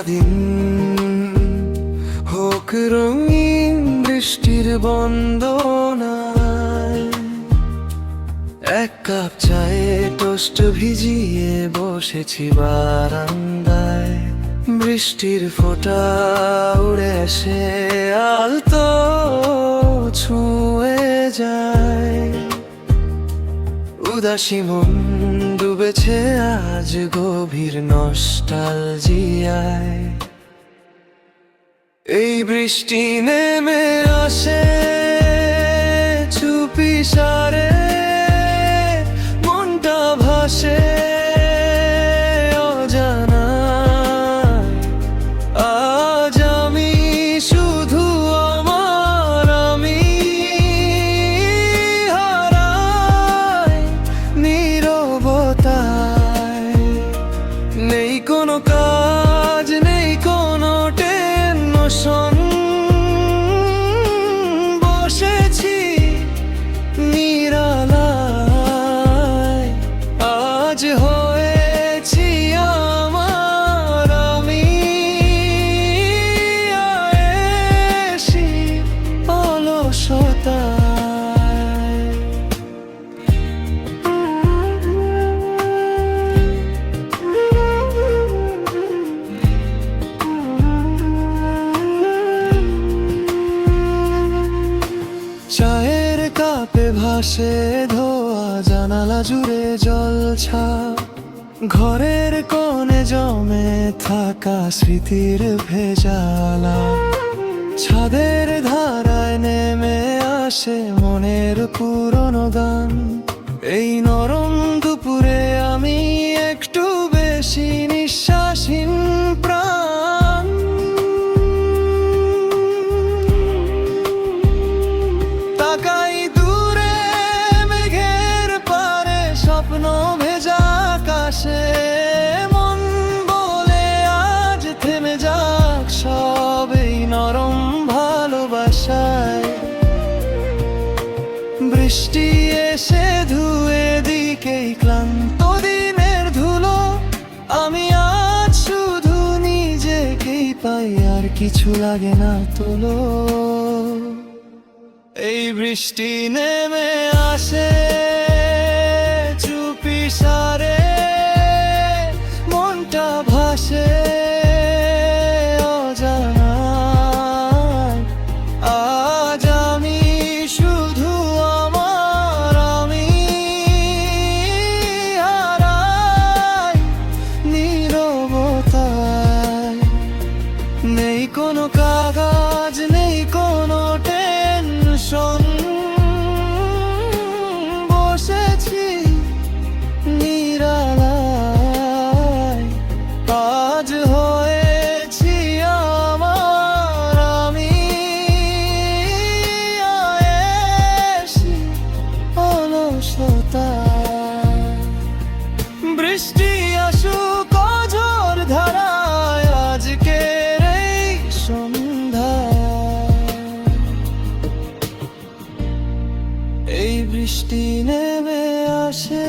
সারাদিন হোক রঙিন বৃষ্টির বন্দনায়, এক কাপ চায়ে টোস্ট ভিজিয়ে বসেছি বারান্দায়। বৃষ্টির ফোঁটা উড়ে এসে আলতো ছুঁয়ে যায়, উদাসী মন ডুবেছে আজ গভীর নস্টালজিয়ায়। এই বৃষ্টি নেমে আসে চুপি সারে, মনটা ভাসে অজানায়। আজ আমি শুধু আমার আমি হারাই নীরবতায়। নেই কোনো কাজ, নেই কোনো টেনশন, বসেছি নিরালায়। আজ হয়েছি আমার আমি আয়েশি অলসতায়। চায়ের কাপে ভাসে ধোয়া জানালা জুড়ে জলছাপ, ঘরের কোণে জমে থাকা স্মৃতির ভেজালা। ছাদের ধারায় নেমে আসে মনের পুরনো গান। এই নরম দুপুরে আমি একটু বেশি নিঃশ্বাসহীন প্রাণ। তাকাই দূরে মেঘের পারে, স্বপ্ন ভেজা আকাশে। মন বলে আজ থেমে যাক সব এই নরম ভালোবাসায়। বৃষ্টি এসে ধুয়ে দিকেই ক্লান্ত দিনের ধুলো। আমি আজ শুধু নিজেকেই পাই, আর কিছু লাগে না তোলো। এই বৃষ্টি নেমে আসে চুপি সারে, মনটা ভাসে অজানায়। আজ আমি শুধু আমার আমি হারাই নীরবতায়। নেই কোনো কাগজ, নেই কোনো টেনশন, বসেছি নিরালায়। আজ হয়েছি আমার আমি আয়েশি অলসতায়। বৃষ্টি আসুক অঝোর ধারায় আজকের এই সন্ধ্যায়। এই বৃষ্টি নেমে আসে